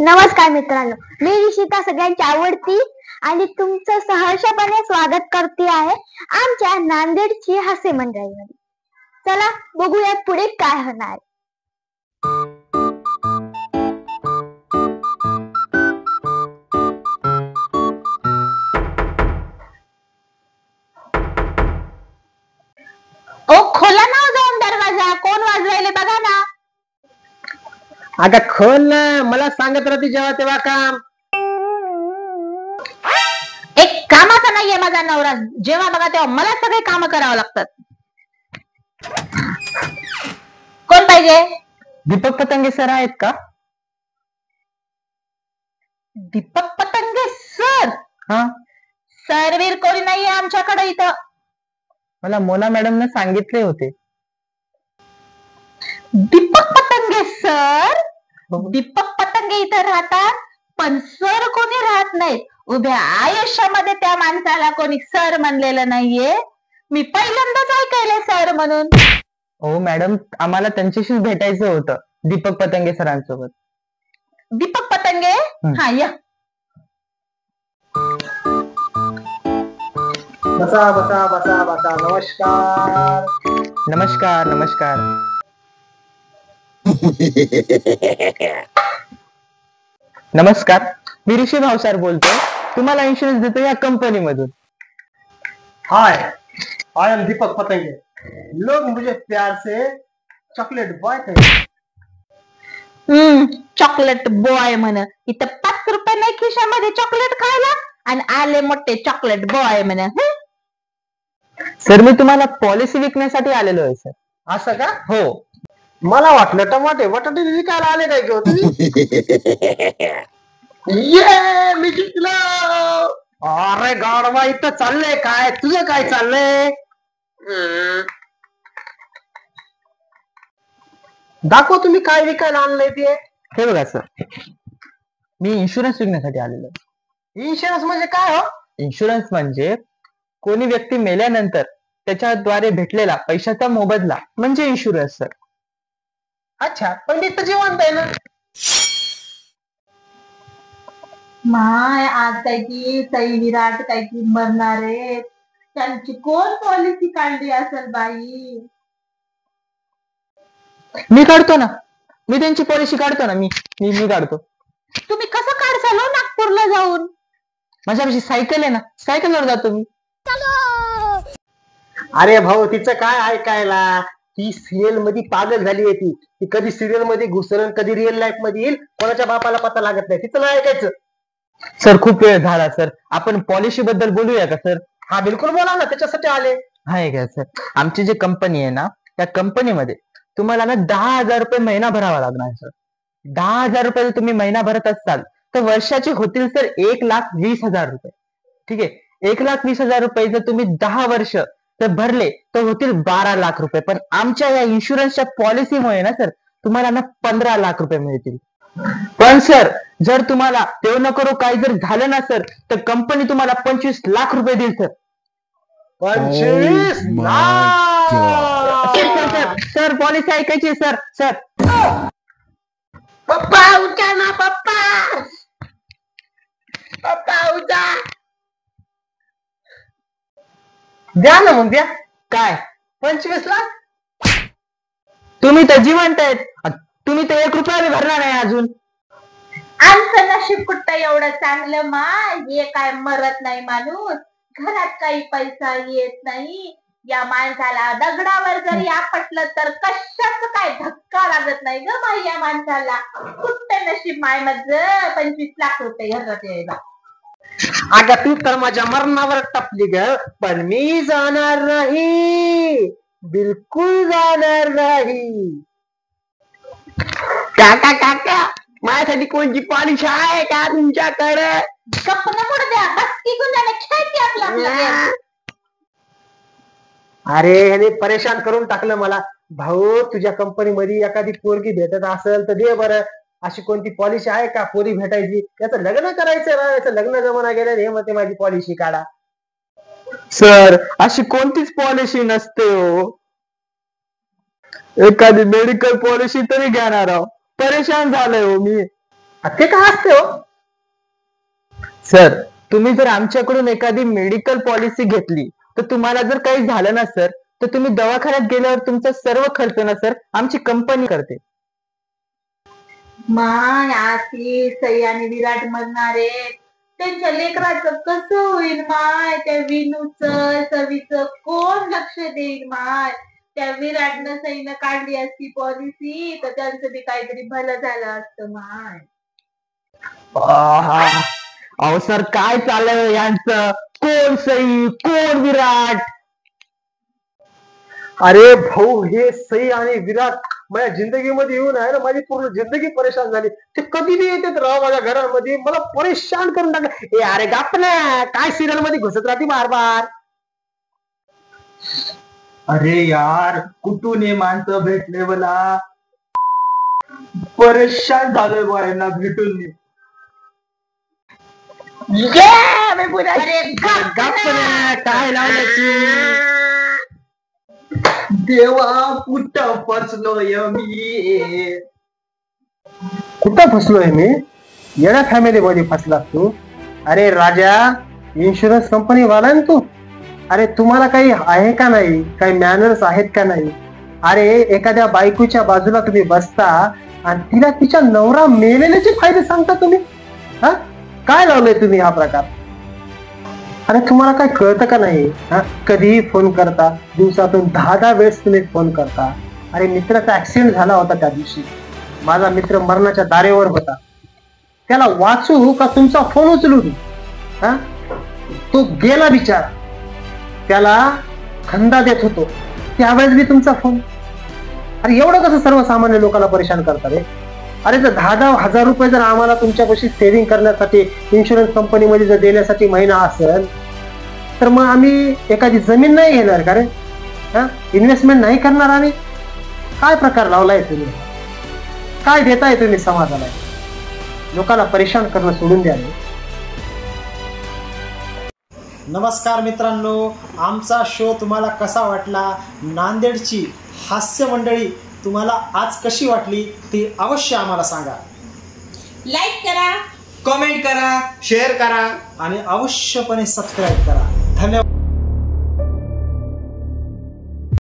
नमस्कार मित्रांनो, मी ऋषिका सगळ्यांची आवडती आणि तुमचं सहर्षपणे स्वागत करते आहे आमच्या नांदेडची हास्य मंडळीमध्ये. चला बघूया पुढे काय होणार. ओ खोला ना जाऊन दरवाजा, कोण वाजवायले बघा ना. अगं खोल ना, मला सांगत राहते जेव्हा तेव्हा काम. एक कामाचा नाहीये माझा नवरा, जेव्हा बघा तेव्हा मला सगळे काम करावं लागतात. कोण पाहिजे? दीपक पतंगे सर आहेत का? दीपक पतंगे सर? हा, सरवीर कोणी नाहीये आमच्याकडे इथं. मला मोना मॅडम ने सांगितले होते. दीपक पतंगे सर? दीपक पतंगे इथं राहतात, पण सर कोणी राहत नाहीत. उभ्या आयुष्यामध्ये त्या माणसाला कोणी सर म्हणलेलं नाहीये. मी पहिल्यांदाच ऐकलंय सर म्हणून. हो मॅडम, आम्हाला त्यांच्याशीच भेटायचं होतं, दीपक पतंगे सरांसोबत. दीपक पतंगे? हा या. बसा बसा बसा बसा. नमस्कार नमस्कार नमस्कार. नमस्कार, मी ऋषी भावसार बोलतोय. तुम्हाला इन्शुरन्स देतो या कंपनी मधून. हाय, आई एम दीपक पतंगे. लोग मुझे प्यार से चॉकलेट बॉय कहते. चॉकलेट बॉय म्हण. इथं 5 रुपये नाही खिशामध्ये चॉकलेट खायला आणि आले मोठे चॉकलेट बॉय म्हण. सर, मी तुम्हाला पॉलिसी विकण्यासाठी आलेलो आहे सर. असं का? हो. मला वाटलं बटाटे विकायला आले काय किंवा तुम्ही. ये मी जिंकलो. अरे गाडवा, इथं चाललंय काय? तुझं काय चाललंय? दाखव तुम्ही काय विकायला आणलंय ते. हे बघा सर, मी इन्शुरन्स विकण्यासाठी आलेलो आहे. इन्शुरन्स म्हणजे काय हो? इन्शुरन्स म्हणजे कोणी व्यक्ती मेल्यानंतर त्याच्याद्वारे भेटलेला पैशाचा मोबदला म्हणजे इन्शुरन्स सर. अच्छा, पण मी तर जिवंत आहे ना. माय, आज काय की सई विराट काय की मरणार आहे. त्यांची कोण पॉलिसी काढली असेल बाई. मी काढतो ना, मी त्यांची पॉलिसी काढतो ना. मी मी काढतो. तुम्ही कसं काढसाल हो नागपूरला जाऊन? माझ्यापाशी सायकल आहे ना, सायकलवर जातो मी. अरे भाऊ, तिचं काय ऐकायला. ती सिरियल मध्ये पागल झाली आहे. ती कधी सिरियल मध्ये घुसरण, कधी रिअल लाईफ मध्ये येईल, कोणाच्या बापाला पता लागत नाही. तिचं नाही ऐकायचं. सर, खूप वेळ झाला सर, आपण पॉलिसी बद्दल बोलूया का सर? हा बिलकुल, बोला ना, त्याच्यासाठी आले. हाय का सर, आमची जी कंपनी आहे ना, त्या कंपनीमध्ये तुम्हाला ना 10,000 रुपये महिना भरावा लागणार सर. 10,000 रुपये जर तुम्ही महिना भरत असाल तर वर्षाचे होतील सर 1,20,000 रुपये. ठीक आहे, 1,20,000 रुपये जर तुम्ही 10 वर्ष तर भरले तर होतील 12 लाख रुपये. पण आमच्या या इन्शुरन्सच्या पॉलिसीमुळे ना सर तुम्हाला ना 15 लाख रुपये मिळतील. पण सर, जर तुम्हाला तेव न करू काही जर झालं ना सर, तर कंपनी तुम्हाला 25 लाख रुपये देईल सर. 25 लाख? सर पॉलिसी ऐकायची सर. सर पप्पा उठा ना, पप्पा. पप्पा उठा. द्या ना मग, द्या. काय? 25 लाख? तुम्ही तर जिवंत आहेत, तुम्ही तर 1 रुपया भरला नाही अजून. आमचं नशीब कुठं एवढं चांगलं माय. हे काय मरत नाही माणूस, घरात काही पैसा येत नाही. या माणसाला दगडावर जरी आपटलं तर कशाच काय धक्का लागत नाही ग माई. या माणसाला कुठं नशीब माय माझं 25 लाख रुपये घरात यायला. अगं तू तर माझ्या मरणावर टपली ग, पण मी जाणार नाही, बिलकुल जाणार नाही. काका काका, माझ्यासाठी कोणती पॉलिसी आहे का तुमच्याकडे? गप्पा मोड द्या, बस की गुन्ह्याने खेळते आपला आपला गेम. अरे ह्याने परेशान करून टाकलं मला. भाऊ, तुझ्या कंपनी मध्ये एखादी पोरगी भेटत असेल तर दे बरं. अशी कोणती पॉलिसी आहे का पोरी भेटायची? त्याचं लग्न करायचं ना, याचं लग्न जमाना गेलं हे मग ते माझी पॉलिसी काढा. सर, अशी कोणतीच पॉलिसी नसते हो. एखादी मेडिकल पॉलिसी तरी घेणार आहो. परेशान झालंय हो मी. ते काय असते हो? सर तुम्ही जर आमच्याकडून एखादी मेडिकल पॉलिसी घेतली तर तुम्हाला जर काही झालं ना सर, तर तुम्ही दवाखान्यात गेल्यावर तुमचा सर्व खर्च ना सर आमची कंपनी करते. माय आती सई आणि विराट म्हणणारे त्यांच्या लेकराचं कसं होईल माय? त्या विनूचं सवीचं कोण लक्ष देईल माय? त्या विराटनं सईनं काढली असती पॉलिसी तर त्यांचं बी काहीतरी भलं झालं असतं माय. अहो सर काय चाललंय यांचं? कोण सई कोण विराट? अरे भाऊ, हे सई आणि विराट माझ्या जिंदगीमध्ये येऊन आहे ना, माझी पूर्ण जिंदगी परेशान झाली. ते कधी बी येतात राव माझ्या घरामध्ये, मला परेशान करून टाकलं. ए अरे गप्प ना, काय सिरियल मध्ये घुसत राहते बार बार. अरे यार कुठून हे माणसं भेटले मला, परेशान झालोय बा यांना भेटून. अरे गप्प ना, काय लावलं तू? देवा कुठं फसलोय मी? कुठं फसलोय मी? येण्या फॅमिली मध्ये फसलास तू. अरे राजा, इन्शुरन्स कंपनी वाला ना तू. अरे तुम्हाला काही आहे का नाही, काही मॅनर्स आहेत का नाही? अरे एखाद्या बायकोच्या बाजूला तुम्ही बसता आणि तिला तिच्या नवरा मेलेल्याचे फायदे सांगता तुम्ही. हा काय लावलंय तुम्ही हा प्रकार? अरे तुम्हाला काय कळतं का नाही? कधीही फोन करता, दिवसातून 10 वेळेस तुम्ही फोन करता. अरे मित्राचा ऍक्सिडेंट झाला होता त्या दिवशी, माझा मित्र मरणाच्या दारेवर होता. त्याला वाचू का तुमचा फोन उचलू? तो गेला बिचारा, त्याला खंदा देत होतो त्यावेळेस मी तुमचा फोन. अरे एवढं कसं सर्वसामान्य लोकांना परेशान करतात रे? अरे जर 10,000 रुपये जर आम्हाला तुमच्यापाशी सेव्हिंग करण्यासाठी इन्शुरन्स कंपनीमध्ये जर देण्यासाठी महिना असेल तर मग आम्ही एखादी जमीन नाही घेणार का रे? इन्व्हेस्टमेंट नाही करणार आम्ही? काय प्रकार लावलाय तुम्ही? काय देताय तुम्ही समाजाला? लोकांना परेशान करणं सोडून द्या. नमस्कार मित्रांनो, आमचा शो तुम्हाला कसा वाटला? नांदेडची हास्य मंडळी तुम्हाला आज कशी वाटली ती अवश्य आम्हाला सांगा. लाईक करा, कमेंट करा, शेअर करा आणि अवश्यपणे सबस्क्राईब करा. धन्यवाद.